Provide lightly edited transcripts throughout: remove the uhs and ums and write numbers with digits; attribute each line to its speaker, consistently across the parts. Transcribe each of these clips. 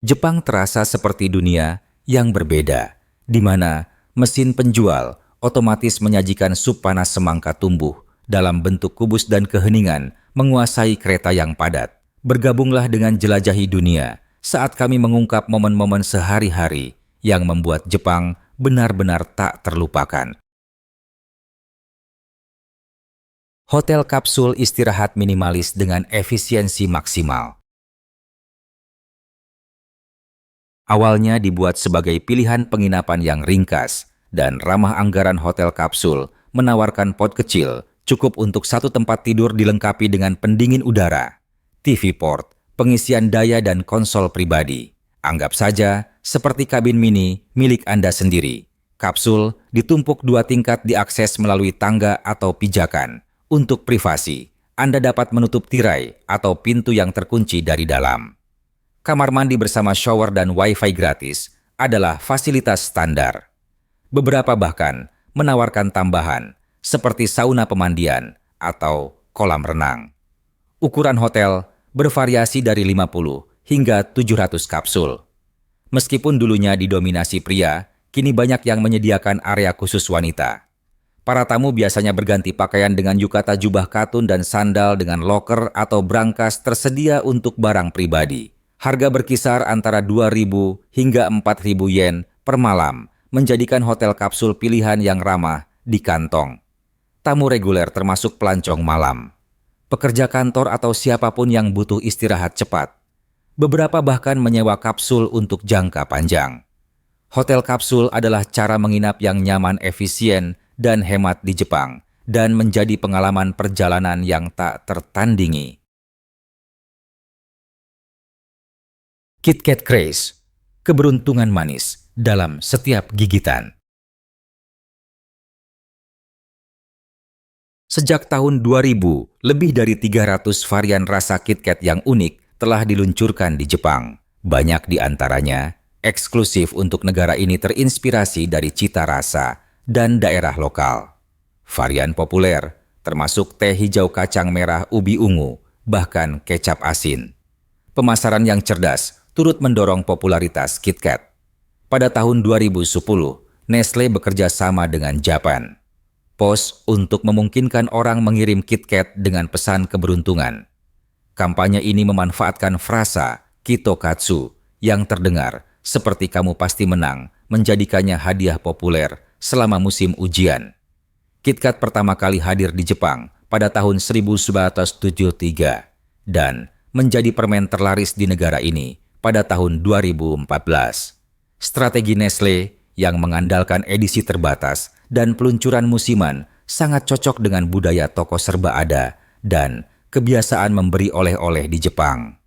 Speaker 1: Jepang terasa seperti dunia yang berbeda, di mana mesin penjual otomatis menyajikan sup panas semangka tumbuh dalam bentuk kubus dan keheningan menguasai kereta yang padat. Bergabunglah dengan jelajahi dunia saat kami mengungkap momen-momen sehari-hari yang membuat Jepang benar-benar tak terlupakan. Hotel kapsul istirahat minimalis dengan efisiensi maksimal. Awalnya dibuat sebagai pilihan penginapan yang ringkas dan ramah, anggaran hotel kapsul menawarkan pod kecil cukup untuk satu tempat tidur dilengkapi dengan pendingin udara, TV port, pengisian daya dan konsol pribadi. Anggap saja seperti kabin mini milik Anda sendiri. Kapsul ditumpuk 2 tingkat, diakses melalui tangga atau pijakan. Untuk privasi, Anda dapat menutup tirai atau pintu yang terkunci dari dalam. Kamar mandi bersama shower dan wifi gratis adalah fasilitas standar. Beberapa bahkan menawarkan tambahan seperti sauna pemandian atau kolam renang. Ukuran hotel bervariasi dari 50 hingga 700 kapsul. Meskipun dulunya didominasi pria, kini banyak yang menyediakan area khusus wanita. Para tamu biasanya berganti pakaian dengan yukata, jubah katun, dan sandal dengan loker atau brankas tersedia untuk barang pribadi. Harga berkisar antara 2.000 hingga 4.000 yen per malam, menjadikan hotel kapsul pilihan yang ramah di kantong. Tamu reguler termasuk pelancong malam, pekerja kantor atau siapapun yang butuh istirahat cepat. Beberapa bahkan menyewa kapsul untuk jangka panjang. Hotel kapsul adalah cara menginap yang nyaman, efisien, dan hemat di Jepang, dan menjadi pengalaman perjalanan yang tak tertandingi. KitKat Craze, keberuntungan manis dalam setiap gigitan. Sejak tahun 2000, lebih dari 300 varian rasa KitKat yang unik telah diluncurkan di Jepang. Banyak di antaranya eksklusif untuk negara ini, terinspirasi dari cita rasa dan daerah lokal. Varian populer termasuk teh hijau, kacang merah, ubi ungu, bahkan kecap asin. Pemasaran yang cerdas turut mendorong popularitas KitKat. Pada tahun 2010, Nestle bekerja sama dengan Japan Post untuk memungkinkan orang mengirim KitKat dengan pesan keberuntungan. Kampanye ini memanfaatkan frasa Kitokatsu yang terdengar seperti kamu pasti menang, menjadikannya hadiah populer selama musim ujian. KitKat pertama kali hadir di Jepang pada tahun 1973 dan menjadi permen terlaris di negara ini pada tahun 2014. Strategi Nestle yang mengandalkan edisi terbatas dan peluncuran musiman sangat cocok dengan budaya toko serba ada dan kebiasaan memberi oleh-oleh di Jepang.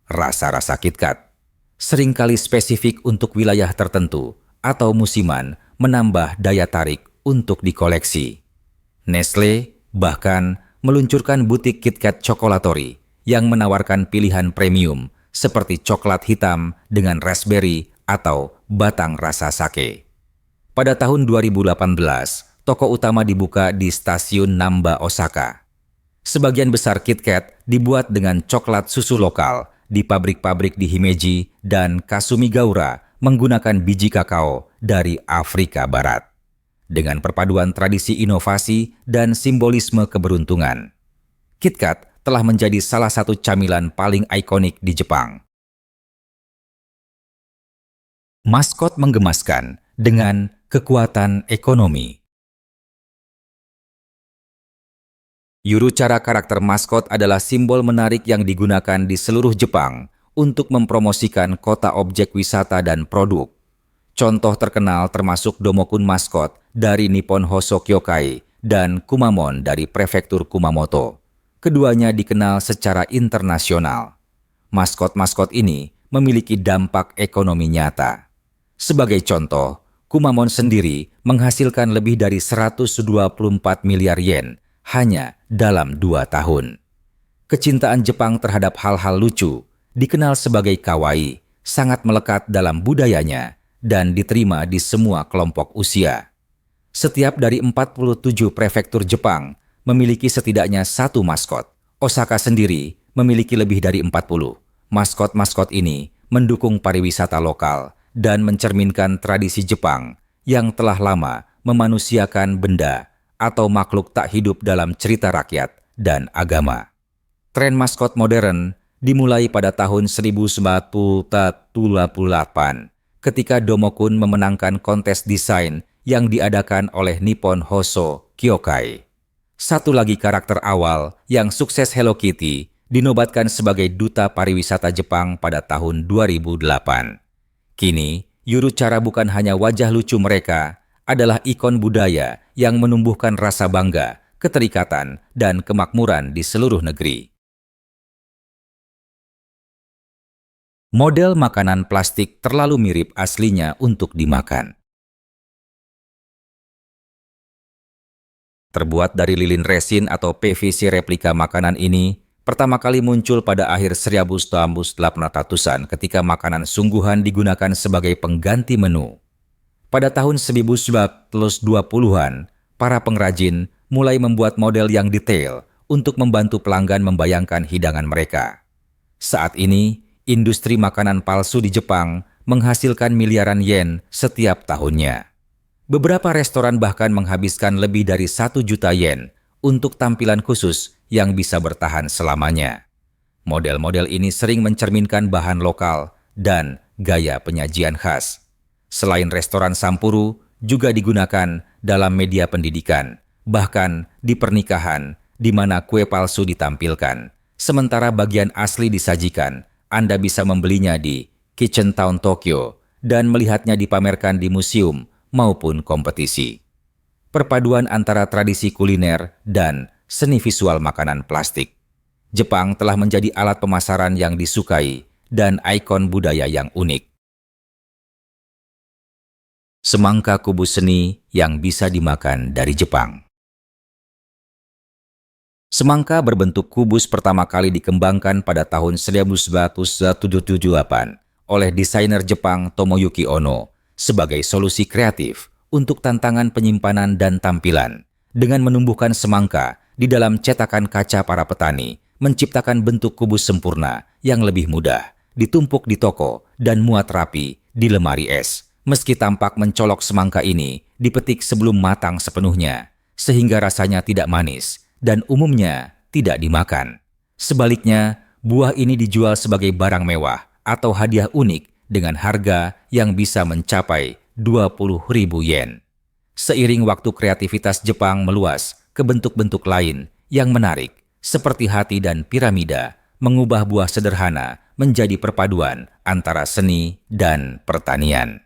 Speaker 1: Rasa-rasa KitKat seringkali spesifik untuk wilayah tertentu atau musiman, menambah daya tarik untuk dikoleksi. Nestle bahkan meluncurkan butik KitKat Chocolatori yang menawarkan pilihan premium seperti coklat hitam dengan raspberry atau batang rasa sake. Pada tahun 2018, toko utama dibuka di stasiun Namba, Osaka. Sebagian besar KitKat dibuat dengan coklat susu lokal di pabrik-pabrik di Himeji dan Kasumigaura menggunakan biji kakao dari Afrika Barat. Dengan perpaduan tradisi, inovasi, dan simbolisme keberuntungan, KitKat telah menjadi salah satu camilan paling ikonik di Jepang. Maskot menggemaskan dengan kekuatan ekonomi. Yuruchara, karakter maskot, adalah simbol menarik yang digunakan di seluruh Jepang untuk mempromosikan kota, objek wisata, dan produk. Contoh terkenal termasuk Domokun maskot dari Nippon Hoso Kyokai dan Kumamon dari prefektur Kumamoto. Keduanya dikenal secara internasional. Maskot-maskot ini memiliki dampak ekonomi nyata. Sebagai contoh, Kumamon sendiri menghasilkan lebih dari 124 miliar yen hanya dalam 2 tahun. Kecintaan Jepang terhadap hal-hal lucu, dikenal sebagai kawaii, sangat melekat dalam budayanya dan diterima di semua kelompok usia. Setiap dari 47 prefektur Jepang memiliki setidaknya satu maskot. Osaka sendiri memiliki lebih dari 40. Maskot-maskot ini mendukung pariwisata lokal, dan mencerminkan tradisi Jepang yang telah lama memanusiakan benda atau makhluk tak hidup dalam cerita rakyat dan agama. Tren maskot modern dimulai pada tahun 1988 ketika Domokun memenangkan kontes desain yang diadakan oleh Nippon Hoso Kyokai. Satu lagi karakter awal yang sukses, Hello Kitty, dinobatkan sebagai duta pariwisata Jepang pada tahun 2008. Kini, Yuruchara bukan hanya wajah lucu mereka, adalah ikon budaya yang menumbuhkan rasa bangga, keterikatan, dan kemakmuran di seluruh negeri. Model makanan plastik terlalu mirip aslinya untuk dimakan. Terbuat dari lilin resin atau PVC, replika makanan ini pertama kali muncul pada akhir 1800-an ketika makanan sungguhan digunakan sebagai pengganti menu. Pada tahun 1920-an, para pengrajin mulai membuat model yang detail untuk membantu pelanggan membayangkan hidangan mereka. Saat ini, industri makanan palsu di Jepang menghasilkan miliaran yen setiap tahunnya. Beberapa restoran bahkan menghabiskan lebih dari 1 juta yen untuk tampilan khusus yang bisa bertahan selamanya. Model-model ini sering mencerminkan bahan lokal dan gaya penyajian khas. Selain restoran Sampuru, juga digunakan dalam media pendidikan, bahkan di pernikahan, di mana kue palsu ditampilkan. Sementara bagian asli disajikan, Anda bisa membelinya di Kitchen Town Tokyo dan melihatnya dipamerkan di museum maupun kompetisi. Perpaduan antara tradisi kuliner dan seni visual makanan plastik. Jepang telah menjadi alat pemasaran yang disukai dan ikon budaya yang unik. Semangka kubus seni yang bisa dimakan dari Jepang. Semangka berbentuk kubus pertama kali dikembangkan pada tahun 1978 oleh desainer Jepang Tomoyuki Ono sebagai solusi kreatif untuk tantangan penyimpanan dan tampilan. Dengan menumbuhkan semangka di dalam cetakan kaca, para petani menciptakan bentuk kubus sempurna yang lebih mudah ditumpuk di toko dan muat rapi di lemari es. Meski tampak mencolok, semangka ini dipetik sebelum matang sepenuhnya, sehingga rasanya tidak manis dan umumnya tidak dimakan. Sebaliknya, buah ini dijual sebagai barang mewah atau hadiah unik dengan harga yang bisa mencapai 20.000 yen. Seiring waktu, kreativitas Jepang meluas ke bentuk-bentuk lain yang menarik, seperti hati dan piramida, mengubah buah sederhana menjadi perpaduan antara seni dan pertanian.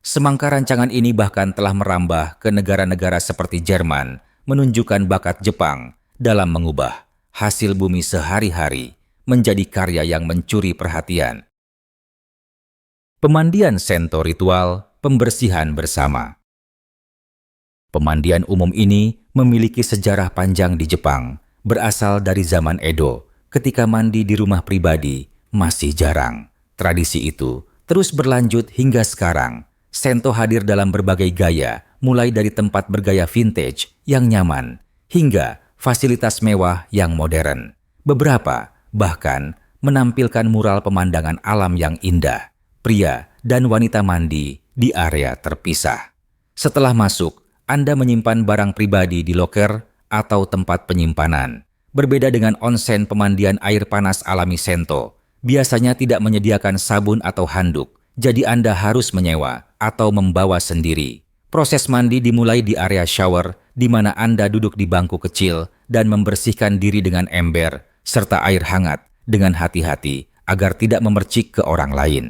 Speaker 1: Semangka rancangan ini bahkan telah merambah ke negara-negara seperti Jerman, menunjukkan bakat Jepang dalam mengubah hasil bumi sehari-hari menjadi karya yang mencuri perhatian. Pemandian Sento, ritual pembersihan bersama. Pemandian umum ini memiliki sejarah panjang di Jepang, berasal dari zaman Edo, ketika mandi di rumah pribadi masih jarang. Tradisi itu terus berlanjut hingga sekarang. Sento hadir dalam berbagai gaya, mulai dari tempat bergaya vintage yang nyaman, hingga fasilitas mewah yang modern. Beberapa bahkan menampilkan mural pemandangan alam yang indah. Pria dan wanita mandi di area terpisah. Setelah masuk, Anda menyimpan barang pribadi di loker atau tempat penyimpanan. Berbeda dengan onsen, pemandian air panas alami Sento biasanya tidak menyediakan sabun atau handuk, jadi Anda harus menyewa atau membawa sendiri. Proses mandi dimulai di area shower, di mana Anda duduk di bangku kecil dan membersihkan diri dengan ember serta air hangat dengan hati-hati agar tidak memercik ke orang lain.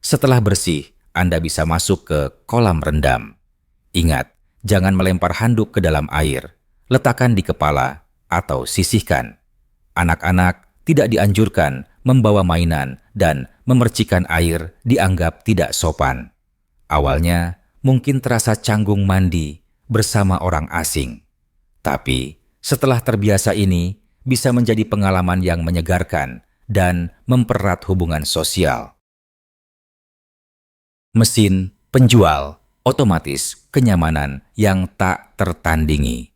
Speaker 1: Setelah bersih, Anda bisa masuk ke kolam rendam. Ingat, jangan melempar handuk ke dalam air. Letakkan di kepala atau sisihkan. Anak-anak tidak dianjurkan membawa mainan dan memercikan air, dianggap tidak sopan. Awalnya, mungkin terasa canggung mandi bersama orang asing. Tapi, setelah terbiasa ini, bisa menjadi pengalaman yang menyegarkan dan mempererat hubungan sosial. Mesin penjual otomatis, kenyamanan yang tak tertandingi.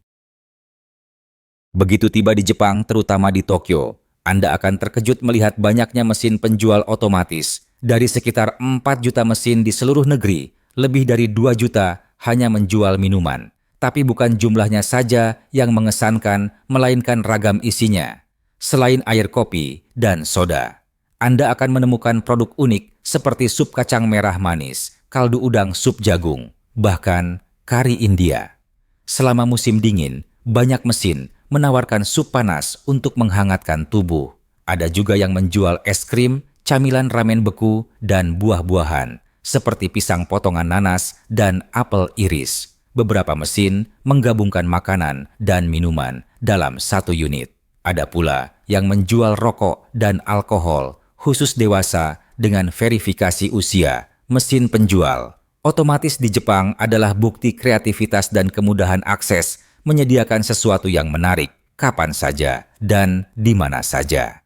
Speaker 1: Begitu tiba di Jepang, terutama di Tokyo, Anda akan terkejut melihat banyaknya mesin penjual otomatis Dari sekitar 4 juta mesin di seluruh negeri, lebih dari 2 juta hanya menjual minuman. Tapi bukan jumlahnya saja yang mengesankan, melainkan ragam isinya. Selain air kopi dan soda, Anda akan menemukan produk unik seperti sup kacang merah manis, kaldu udang sup jagung, bahkan kari India. Selama musim dingin, banyak mesin menawarkan sup panas untuk menghangatkan tubuh. Ada juga yang menjual es krim, camilan ramen beku, dan buah-buahan, seperti pisang potongan nanas dan apel iris. Beberapa mesin menggabungkan makanan dan minuman dalam satu unit. Ada pula yang menjual rokok dan alkohol khusus dewasa dengan verifikasi usia. Mesin penjual otomatis di Jepang adalah bukti kreativitas dan kemudahan akses, menyediakan sesuatu yang menarik kapan saja dan di mana saja.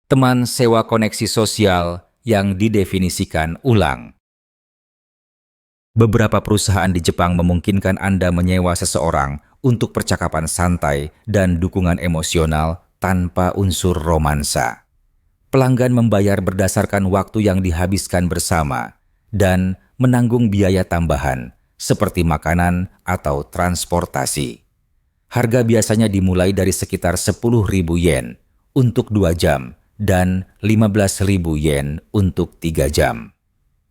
Speaker 1: Teman sewa koneksi sosial yang didefinisikan ulang. Beberapa perusahaan di Jepang memungkinkan Anda menyewa seseorang untuk percakapan santai dan dukungan emosional tanpa unsur romansa. Pelanggan membayar berdasarkan waktu yang dihabiskan bersama dan menanggung biaya tambahan seperti makanan atau transportasi. Harga biasanya dimulai dari sekitar 10.000 yen untuk 2 jam dan 15.000 yen untuk 3 jam.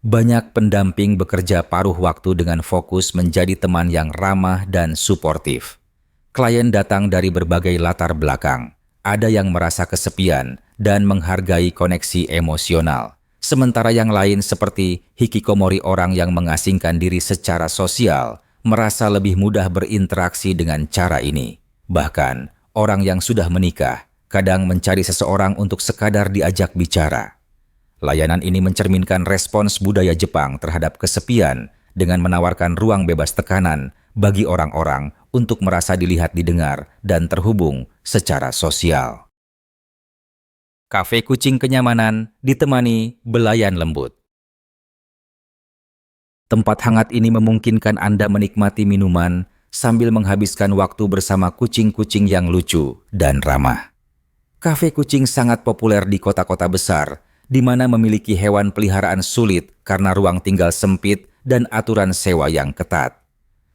Speaker 1: Banyak pendamping bekerja paruh waktu dengan fokus menjadi teman yang ramah dan suportif. Klien datang dari berbagai latar belakang. Ada yang merasa kesepian dan menghargai koneksi emosional. Sementara yang lain seperti hikikomori, orang yang mengasingkan diri secara sosial, merasa lebih mudah berinteraksi dengan cara ini. Bahkan, orang yang sudah menikah kadang mencari seseorang untuk sekadar diajak bicara. Layanan ini mencerminkan respons budaya Jepang terhadap kesepian dengan menawarkan ruang bebas tekanan bagi orang-orang untuk merasa dilihat, didengar, dan terhubung secara sosial. Kafe kucing kenyamanan ditemani belayan lembut. Tempat hangat ini memungkinkan Anda menikmati minuman sambil menghabiskan waktu bersama kucing-kucing yang lucu dan ramah. Kafe kucing sangat populer di kota-kota besar, di mana memiliki hewan peliharaan sulit karena ruang tinggal sempit dan aturan sewa yang ketat.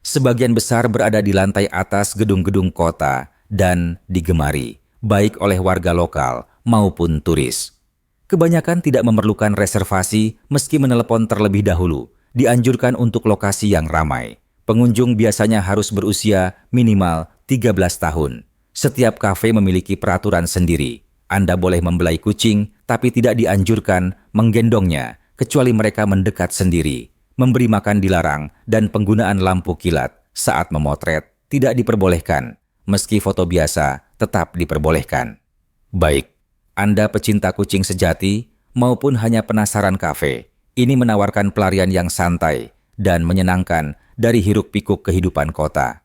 Speaker 1: Sebagian besar berada di lantai atas gedung-gedung kota dan digemari, baik oleh warga lokal maupun turis. Kebanyakan tidak memerlukan reservasi meski menelepon terlebih dahulu, dianjurkan untuk lokasi yang ramai. Pengunjung biasanya harus berusia minimal 13 tahun. Setiap kafe memiliki peraturan sendiri. Anda boleh membelai kucing, tapi tidak dianjurkan menggendongnya, kecuali mereka mendekat sendiri. Memberi makan dilarang, dan penggunaan lampu kilat saat memotret tidak diperbolehkan, meski foto biasa tetap diperbolehkan. Baik, Anda pecinta kucing sejati maupun hanya penasaran kafe, ini menawarkan pelarian yang santai dan menyenangkan dari hiruk-pikuk kehidupan kota.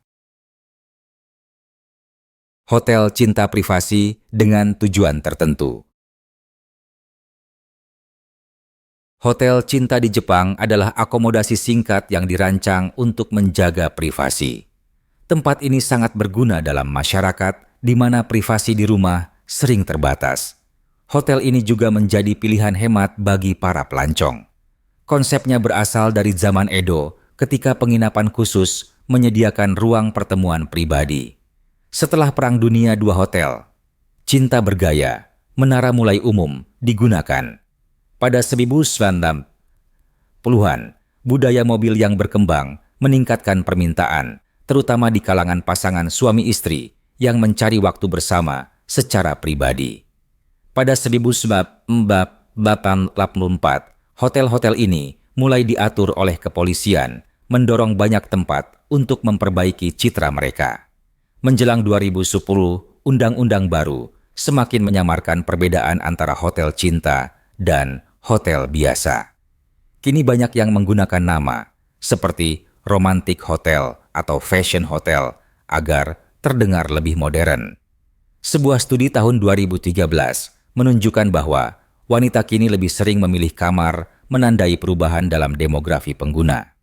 Speaker 1: Hotel cinta privasi dengan tujuan tertentu. Hotel cinta di Jepang adalah akomodasi singkat yang dirancang untuk menjaga privasi. Tempat ini sangat berguna dalam masyarakat di mana privasi di rumah sering terbatas. Hotel ini juga menjadi pilihan hemat bagi para pelancong. Konsepnya berasal dari zaman Edo ketika penginapan khusus menyediakan ruang pertemuan pribadi. Setelah Perang Dunia II, hotel cinta bergaya menara mulai umum digunakan. Pada 1990-an, budaya mobil yang berkembang meningkatkan permintaan, terutama di kalangan pasangan suami istri yang mencari waktu bersama secara pribadi. Pada 1984, hotel-hotel ini mulai diatur oleh kepolisian, mendorong banyak tempat untuk memperbaiki citra mereka. Menjelang 2010, undang-undang baru semakin menyamarkan perbedaan antara hotel cinta dan hotel biasa. Kini banyak yang menggunakan nama seperti romantic hotel atau fashion hotel agar terdengar lebih modern. Sebuah studi tahun 2013 menunjukkan bahwa wanita kini lebih sering memilih kamar, menandai perubahan dalam demografi pengguna.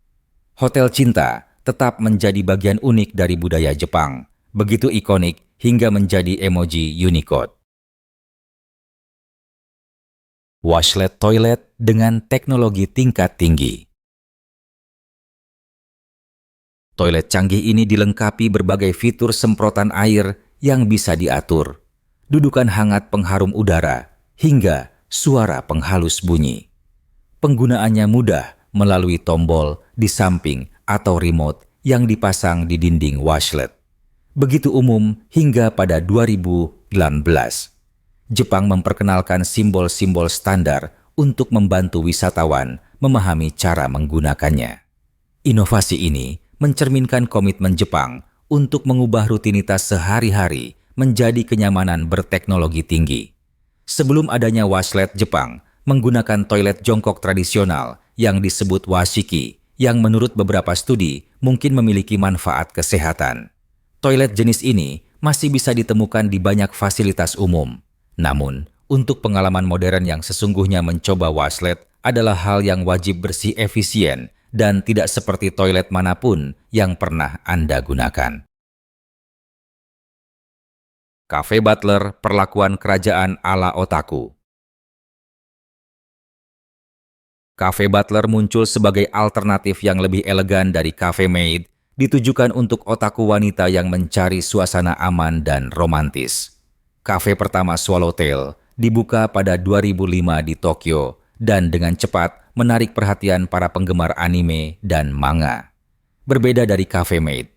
Speaker 1: Hotel cinta tetap menjadi bagian unik dari budaya Jepang, begitu ikonik hingga menjadi emoji Unicode. Washlet toilet dengan teknologi tingkat tinggi. Toilet canggih ini dilengkapi berbagai fitur semprotan air yang bisa diatur, dudukan hangat pengharum udara, hingga suara penghalus bunyi. Penggunaannya mudah melalui tombol di samping atau remote yang dipasang di dinding washlet. Begitu umum hingga pada 2019. Jepang memperkenalkan simbol-simbol standar untuk membantu wisatawan memahami cara menggunakannya. Inovasi ini mencerminkan komitmen Jepang untuk mengubah rutinitas sehari-hari menjadi kenyamanan berteknologi tinggi. Sebelum adanya washlet, Jepang menggunakan toilet jongkok tradisional yang disebut washiki, yang menurut beberapa studi mungkin memiliki manfaat kesehatan. Toilet jenis ini masih bisa ditemukan di banyak fasilitas umum. Namun, untuk pengalaman modern yang sesungguhnya, mencoba washlet adalah hal yang wajib bersih, efisien, dan tidak seperti toilet manapun yang pernah Anda gunakan. Cafe Butler, perlakuan kerajaan ala otaku. Cafe Butler muncul sebagai alternatif yang lebih elegan dari Cafe Maid, ditujukan untuk otaku wanita yang mencari suasana aman dan romantis. Cafe pertama Swallowtail dibuka pada 2005 di Tokyo dan dengan cepat menarik perhatian para penggemar anime dan manga. Berbeda dari Cafe Maid,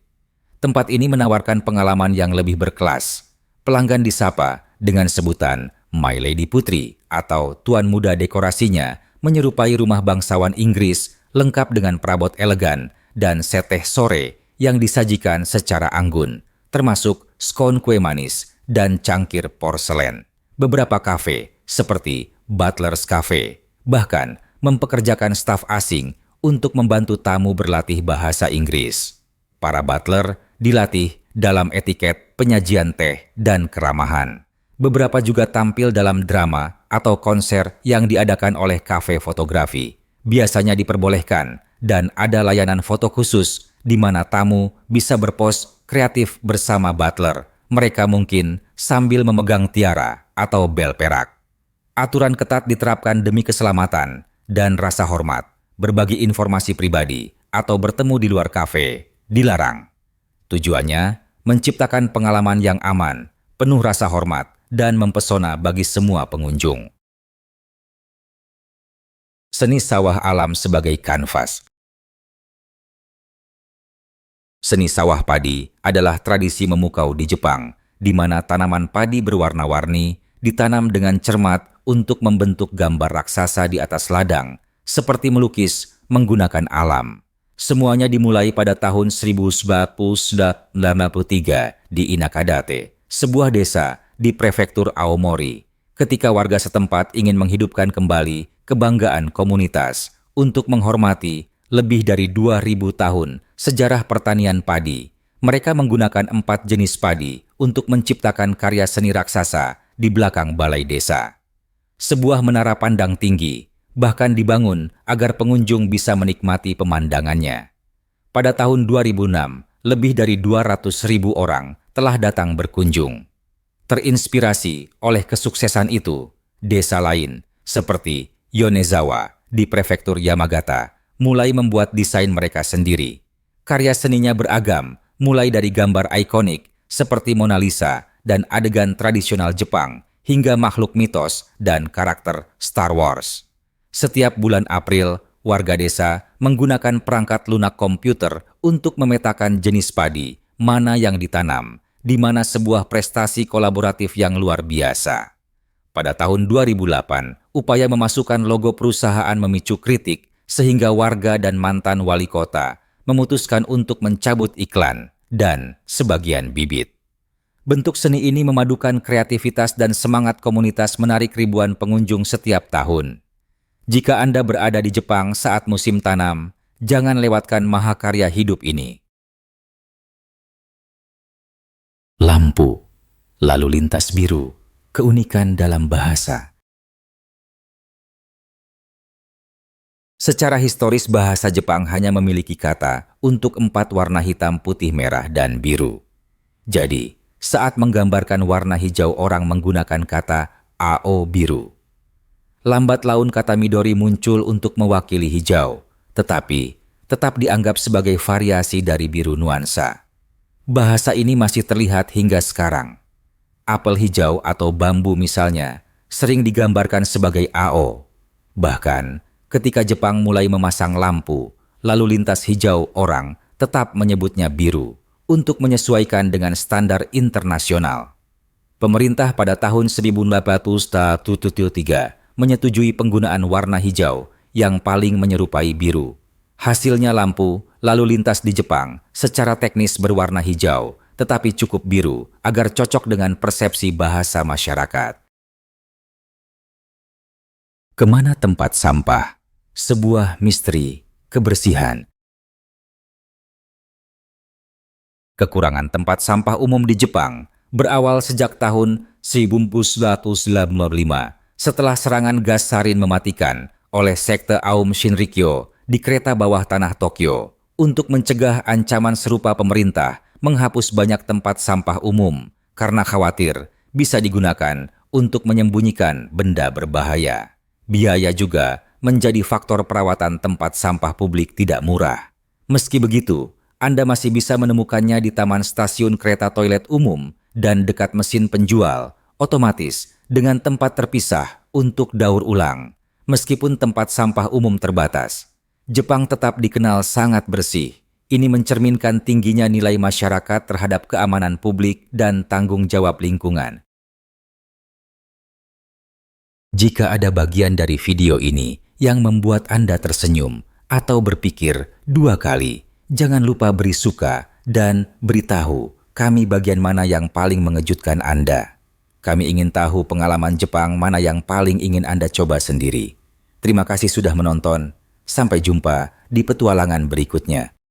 Speaker 1: tempat ini menawarkan pengalaman yang lebih berkelas. Pelanggan disapa dengan sebutan My Lady Putri atau Tuan Muda. Dekorasinya menyerupai rumah bangsawan Inggris, lengkap dengan perabot elegan dan set teh sore yang disajikan secara anggun, termasuk scone kue manis dan cangkir porselen. Beberapa kafe, seperti Butler's Cafe, bahkan mempekerjakan staf asing untuk membantu tamu berlatih bahasa Inggris. Para butler dilatih dalam etiket penyajian teh dan keramahan. Beberapa juga tampil dalam drama atau konser yang diadakan oleh kafe fotografi. Biasanya diperbolehkan dan ada layanan foto khusus di mana tamu bisa berpos kreatif bersama butler. Mereka mungkin sambil memegang tiara atau bel perak. Aturan ketat diterapkan demi keselamatan dan rasa hormat. Berbagi informasi pribadi atau bertemu di luar kafe dilarang. Tujuannya menciptakan pengalaman yang aman, penuh rasa hormat, dan mempesona bagi semua pengunjung. Seni sawah alam sebagai kanvas. Seni sawah padi adalah tradisi memukau di Jepang, di mana tanaman padi berwarna-warni ditanam dengan cermat untuk membentuk gambar raksasa di atas ladang, seperti melukis menggunakan alam. Semuanya dimulai pada tahun 1993 di Inakadate, sebuah desa di prefektur Aomori, ketika warga setempat ingin menghidupkan kembali kebanggaan komunitas untuk menghormati lebih dari 2000 tahun sejarah pertanian padi. Mereka menggunakan 4 jenis padi untuk menciptakan karya seni raksasa di belakang balai desa. Sebuah menara pandang tinggi bahkan dibangun agar pengunjung bisa menikmati pemandangannya. Pada tahun 2006, lebih dari 200.000 orang telah datang berkunjung. Terinspirasi oleh kesuksesan itu, desa lain seperti Yonezawa di prefektur Yamagata mulai membuat desain mereka sendiri. Karya seninya beragam, mulai dari gambar ikonik seperti Mona Lisa dan adegan tradisional Jepang hingga makhluk mitos dan karakter Star Wars. Setiap bulan April, warga desa menggunakan perangkat lunak komputer untuk memetakan jenis padi, mana yang ditanam, di mana sebuah prestasi kolaboratif yang luar biasa. Pada tahun 2008, upaya memasukkan logo perusahaan memicu kritik sehingga warga dan mantan wali kota memutuskan untuk mencabut iklan dan sebagian bibit. Bentuk seni ini memadukan kreativitas dan semangat komunitas, menarik ribuan pengunjung setiap tahun. Jika Anda berada di Jepang saat musim tanam, jangan lewatkan mahakarya hidup ini. Lampu, lalu lintas biru, keunikan dalam bahasa. Secara historis, bahasa Jepang hanya memiliki kata untuk 4 warna hitam, putih, merah, dan biru. Jadi, saat menggambarkan warna hijau, orang menggunakan kata ao biru. lambat laun kata Midori muncul untuk mewakili hijau, tetapi tetap dianggap sebagai variasi dari biru nuansa. Bahasa ini masih terlihat hingga sekarang. Apel hijau atau bambu misalnya sering digambarkan sebagai AO. Bahkan ketika Jepang mulai memasang lampu, lalu lintas hijau orang tetap menyebutnya biru untuk menyesuaikan dengan standar internasional. Pemerintah pada tahun 1873 menyetujui penggunaan warna hijau yang paling menyerupai biru. Hasilnya lampu lalu lintas di Jepang secara teknis berwarna hijau, tetapi cukup biru agar cocok dengan persepsi bahasa masyarakat. Kemana tempat sampah? Sebuah misteri kebersihan. Kekurangan tempat sampah umum di Jepang berawal sejak tahun 1995 setelah serangan gas sarin mematikan oleh sekte Aum Shinrikyo di kereta bawah tanah Tokyo. Untuk mencegah ancaman serupa, pemerintah menghapus banyak tempat sampah umum karena khawatir bisa digunakan untuk menyembunyikan benda berbahaya. Biaya juga menjadi faktor perawatan tempat sampah publik tidak murah. Meski begitu, Anda masih bisa menemukannya di taman stasiun kereta toilet umum dan dekat mesin penjual, otomatis dengan tempat terpisah untuk daur ulang. Meskipun tempat sampah umum terbatas, Jepang tetap dikenal sangat bersih. Ini mencerminkan tingginya nilai masyarakat terhadap keamanan publik dan tanggung jawab lingkungan. Jika ada bagian dari video ini yang membuat Anda tersenyum atau berpikir dua kali, jangan lupa beri suka dan beritahu kami bagian mana yang paling mengejutkan Anda. Kami ingin tahu pengalaman Jepang mana yang paling ingin Anda coba sendiri. Terima kasih sudah menonton. Sampai jumpa di petualangan berikutnya.